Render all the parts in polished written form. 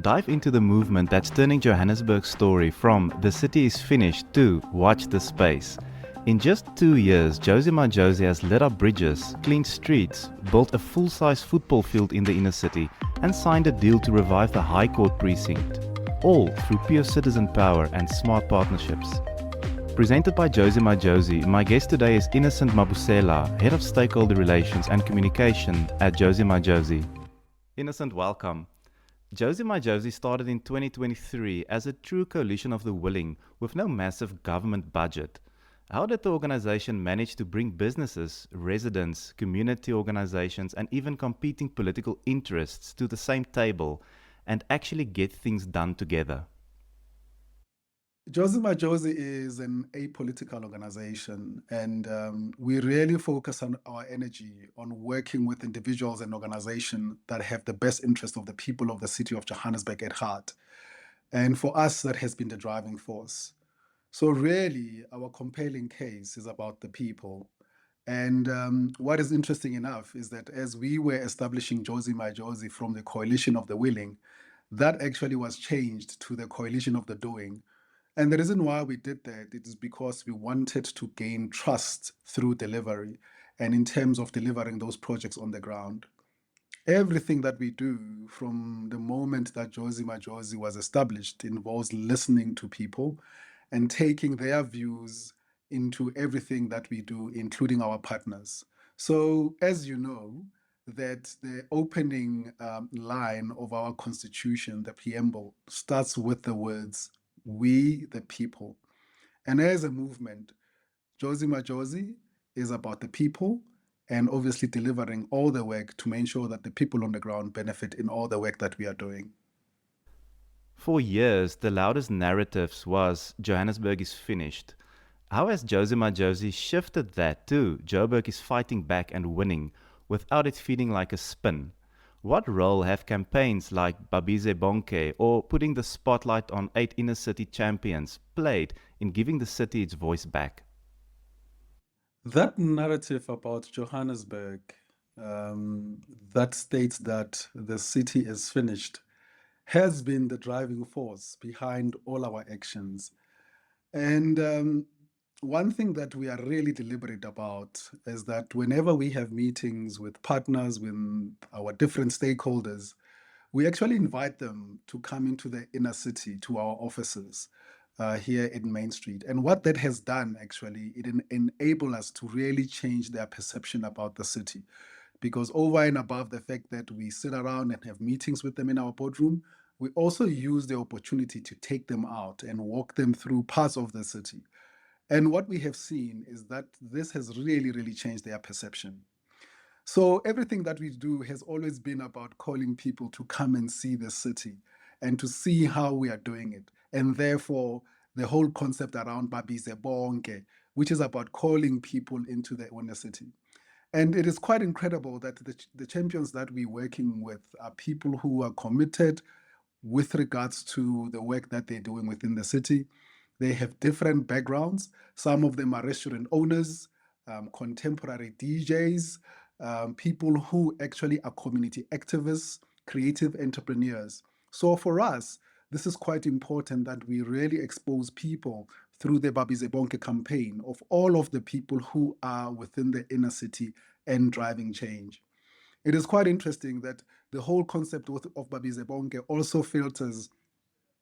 Dive into the movement that's turning Johannesburg's story from the city is finished to watch the space. In just 2 years, Jozi My Jozi has lit up bridges, cleaned streets, built a full-size football field in the inner city, and signed a deal to revive the High Court precinct. All through pure citizen power and smart partnerships. Presented by Jozi My Jozi, my guest today is Innocent Mabusela, Head of Stakeholder Relations and Communication at Jozi My Jozi. Innocent, welcome. Jozi My Jozi started in 2023 as a true coalition of the willing with no massive government budget. How did the organization manage to bring businesses, residents, community organizations, and even competing political interests to the same table and actually get things done together? Jozi My Jozi is an apolitical organization, and we really focus on our energy on working with individuals and organizations that have the best interest of the people of the city of Johannesburg at heart. And for us, that has been the driving force. So, really, our compelling case is about the people. And what is interesting enough is that as we were establishing Jozi My Jozi from the coalition of the willing, that actually was changed to the coalition of the doing. And the reason why we did that it is because we wanted to gain trust through delivery and in terms of delivering those projects on the ground. Everything that we do from the moment that Jozi My Jozi was established involves listening to people and taking their views into everything that we do, including our partners. So, as you know, that the opening line of our constitution, the preamble, starts with the words, "We the people." And as a movement, Jozi My Jozi is about the people and obviously delivering all the work to make sure that the people on the ground benefit in all the work that we are doing. For years, the loudest narratives was Johannesburg is finished. How has Jozi My Jozi shifted that to Joburg is fighting back and winning without it feeling like a spin? What role have campaigns like Babize Bonke or putting the spotlight on 8 inner city champions played in giving the city its voice back? That narrative about Johannesburg um, that states that the city is finished has been the driving force behind all our actions. And one thing that we are really deliberate about is that whenever we have meetings with partners, with our different stakeholders, we actually invite them to come into the inner city to our offices here in Main Street. And what that has done, actually, it enabled us to really change their perception about the city. Because over and above the fact that we sit around and have meetings with them in our boardroom, we also use the opportunity to take them out and walk them through parts of the city. And what we have seen is that this has really, really changed their perception. So everything that we do has always been about calling people to come and see the city and to see how we are doing it. And therefore, the whole concept around Babize Bonke, which is about calling people into the inner city. And it is quite incredible that the champions that we're working with are people who are committed with regards to the work that they're doing within the city. They have different backgrounds. Some of them are restaurant owners, contemporary DJs, people who actually are community activists, creative entrepreneurs. So for us, this is quite important that we really expose people through the Babize Bonke campaign of all of the people who are within the inner city and driving change. It is quite interesting that the whole concept of Babize Bonke also filters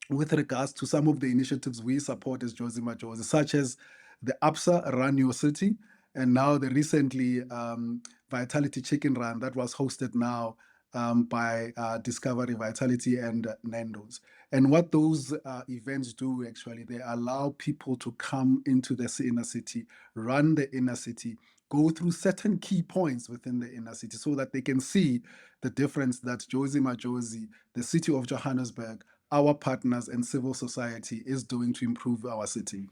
with regards to some of the initiatives we support as Jozi My Jozi, such as the APSA Run Your City, and now the recently Vitality Chicken Run that was hosted now by Discovery Vitality and Nando's. And what those events do actually, they allow people to come into the inner city, run the inner city, go through certain key points within the inner city so that they can see the difference that Jozi My Jozi, the city of Johannesburg, our partners and civil society is doing to improve our city.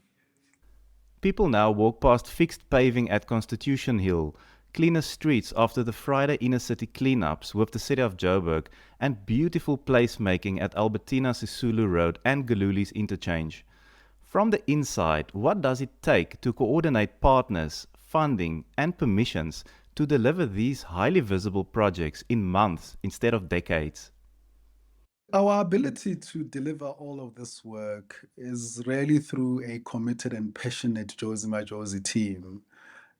People now walk past fixed paving at Constitution Hill, cleaner streets after the Friday inner city cleanups with the city of Joburg, and beautiful placemaking at Albertina Sisulu Road and Galuli's interchange. From the inside, what does it take to coordinate partners, funding, and permissions to deliver these highly visible projects in months instead of decades? Our ability to deliver all of this work is really through a committed and passionate Jozi My Jozi team,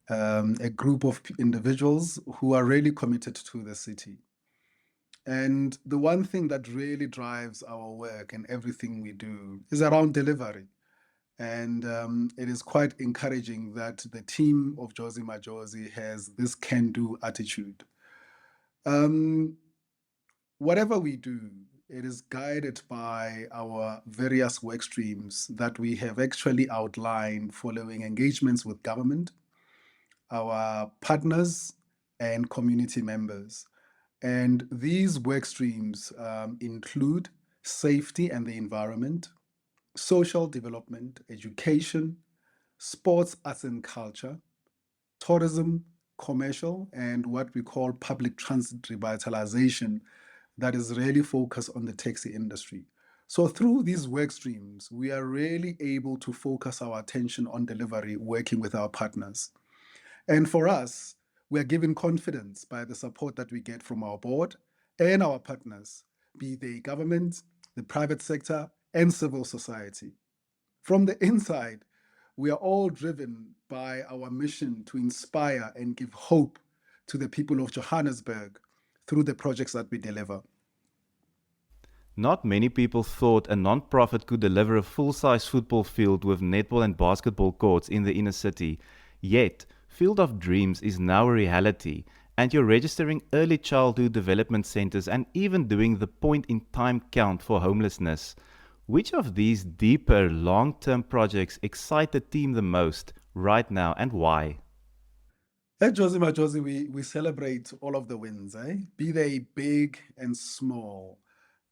a group of individuals who are really committed to the city. And the one thing that really drives our work and everything we do is around delivery. And it is quite encouraging that the team of Jozi My Jozi has this can do attitude. Um, Whatever we do, it is guided by our various work streams that we have actually outlined following engagements with government, our partners, and community members. And these work streams include safety and the environment, social development, education, sports, arts and culture, tourism, commercial, and what we call public transit revitalization that is really focused on the taxi industry. So through these work streams, we are really able to focus our attention on delivery, working with our partners. And for us, we are given confidence by the support that we get from our board and our partners, be they government, the private sector, and civil society. From the inside, we are all driven by our mission to inspire and give hope to the people of Johannesburg through the projects that we deliver. Not many people thought a non-profit could deliver a full-size football field with netball and basketball courts in the inner city. Yet, Field of Dreams is now a reality, and you're registering early childhood development centers and even doing the point-in-time count for homelessness. Which of these deeper, long-term projects excite the team the most right now, and why? At Jozi My Jozi, we celebrate all of the wins, be they big and small.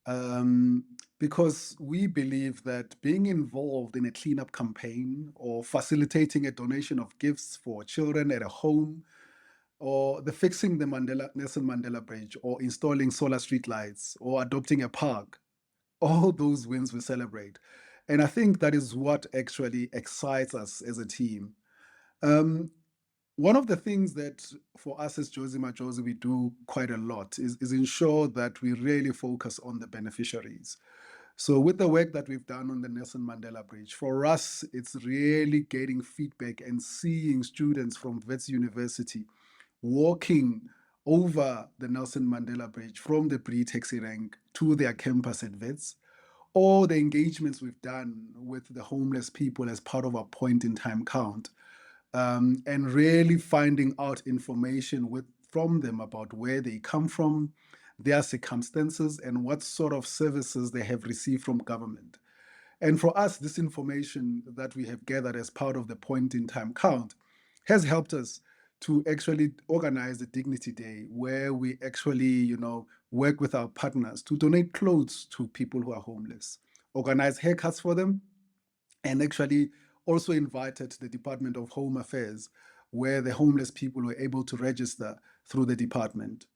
Um, because we believe that being involved in a cleanup campaign or facilitating a donation of gifts for children at a home or the fixing the Nelson Mandela Bridge or installing solar streetlights or adopting a park, all those wins we celebrate. And I think that is what actually excites us as a team. Um, One of the things that for us as Jozi My Jozi we do quite a lot is ensure that we really focus on the beneficiaries. So with the work that we've done on the Nelson Mandela Bridge, for us, it's really getting feedback and seeing students from Wits University walking over the Nelson Mandela Bridge from the pre-taxi rank to their campus at Wits, or the engagements we've done with the homeless people as part of our point in time count, and really finding out information from them about where they come from, their circumstances, and what sort of services they have received from government. And for us, this information that we have gathered as part of the point in time count has helped us to actually organize the Dignity Day, where we actually, work with our partners to donate clothes to people who are homeless, organize haircuts for them, and actually also invited the Department of Home Affairs, where the homeless people were able to register through the department.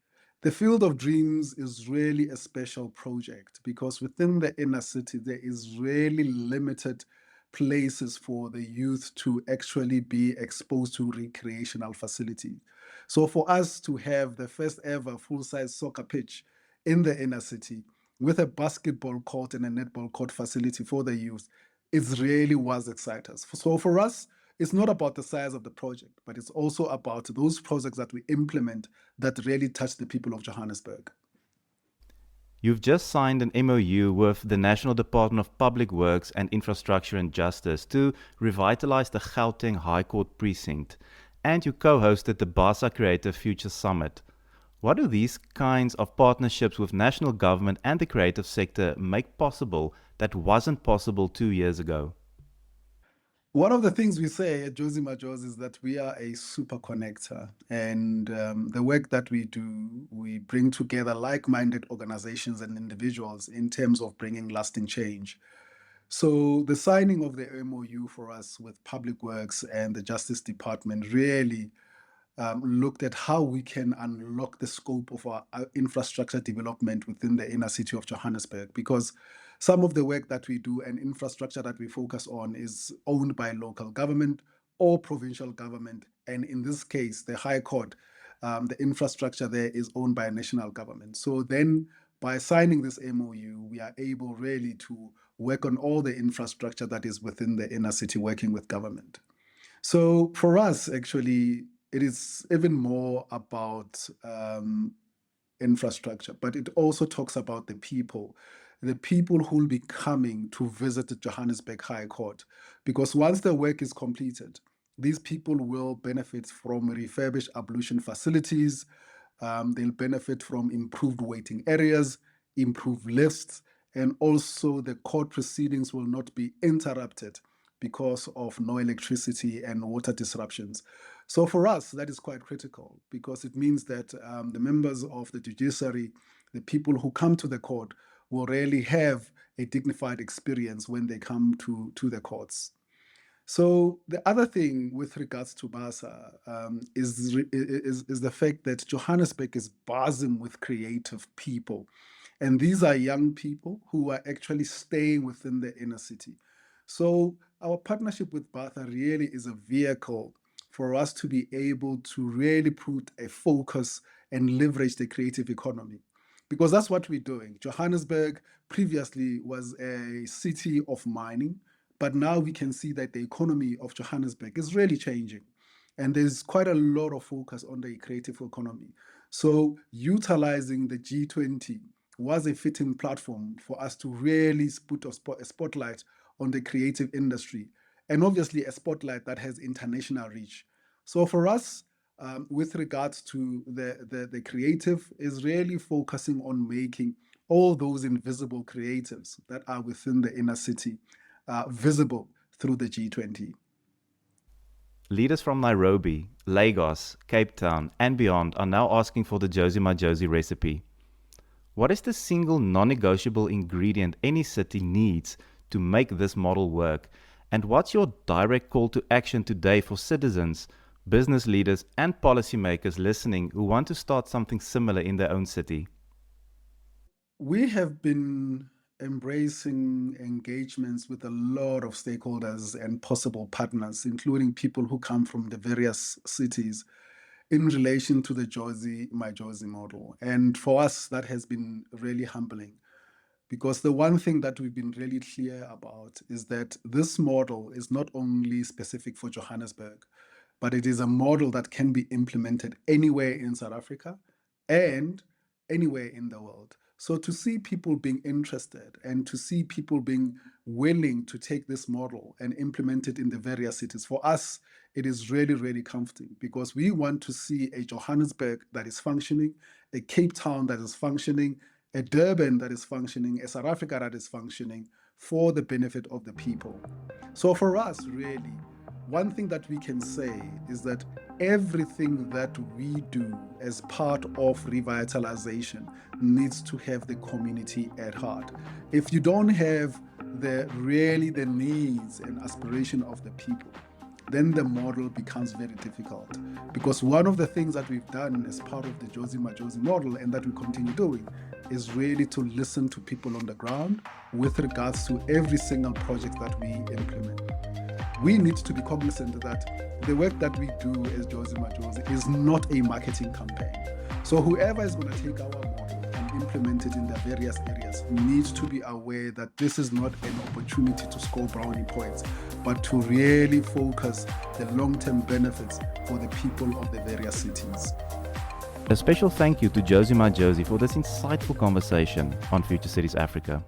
The Field of Dreams is really a special project because within the inner city, there is really limited places for the youth to actually be exposed to recreational facility. So for us to have the first ever full-size soccer pitch in the inner city with a basketball court and a netball court facility for the youth, it really was exciting. So for us, it's not about the size of the project, but it's also about those projects that we implement that really touch the people of Johannesburg. You've just signed an MOU with the National Department of Public Works and Infrastructure and Justice to revitalize the Gauteng High Court precinct, and you co-hosted the BASA Creative Future Summit. What do these kinds of partnerships with national government and the creative sector make possible that wasn't possible 2 years ago? One of the things we say at Jozi My Jozi is that we are a super connector, and the work that we do, we bring together like-minded organizations and individuals in terms of bringing lasting change. So the signing of the MOU for us with Public Works and the Justice Department really looked at how we can unlock the scope of our infrastructure development within the inner city of Johannesburg. Because some of the work that we do and infrastructure that we focus on is owned by local government or provincial government. And in this case, the High Court, the infrastructure there is owned by a national government. So then by signing this MOU, we are able really to work on all the infrastructure that is within the inner city, working with government. So for us, actually, it is even more about infrastructure, but it also talks about the people who will be coming to visit the Johannesburg High Court. Because once the work is completed, these people will benefit from refurbished ablution facilities. They'll benefit from improved waiting areas, improved lifts, and also the court proceedings will not be interrupted because of no electricity and water disruptions. So for us, that is quite critical because it means that the members of the judiciary, the people who come to the court, will really have a dignified experience when they come to the courts. So the other thing with regards to BASA is the fact that Johannesburg is buzzing with creative people. And these are young people who are actually staying within the inner city. So our partnership with BASA really is a vehicle for us to be able to really put a focus and leverage the creative economy. Because that's what we're doing. Johannesburg previously was a city of mining, but now we can see that the economy of Johannesburg is really changing. And there's quite a lot of focus on the creative economy. So utilizing the G20 was a fitting platform for us to really put a spotlight on the creative industry, and obviously a spotlight that has international reach. So for us, with regards to the creative, is really focusing on making all those invisible creatives that are within the inner city visible through the G20. Leaders from Nairobi, Lagos, Cape Town, and beyond are now asking for the Jozi My Jozi recipe. What is the single non-negotiable ingredient any city needs to make this model work? And what's your direct call to action today for citizens, business leaders, and policymakers listening who want to start something similar in their own city? We have been embracing engagements with a lot of stakeholders and possible partners, including people who come from the various cities, in relation to the Jozi My Jozi model. And for us, that has been really humbling because the one thing that we've been really clear about is that this model is not only specific for Johannesburg, but it is a model that can be implemented anywhere in South Africa and anywhere in the world. So to see people being interested and to see people being willing to take this model and implement it in the various cities, for us, it is really, really comforting because we want to see a Johannesburg that is functioning, a Cape Town that is functioning, a Durban that is functioning, a South Africa that is functioning for the benefit of the people. So for us, really, one thing that we can say is that everything that we do as part of revitalization needs to have the community at heart. If you don't have the needs and aspiration of the people, then the model becomes very difficult. Because one of the things that we've done as part of the Jozi My Jozi model and that we continue doing is really to listen to people on the ground with regards to every single project that we implement. We need to be cognizant that the work that we do as Jozi My Jozi is not a marketing campaign. So whoever is going to take our model and implement it in the various areas needs to be aware that this is not an opportunity to score brownie points, but to really focus the long-term benefits for the people of the various cities. A special thank you to Jozi My Jozi for this insightful conversation on Future Cities Africa.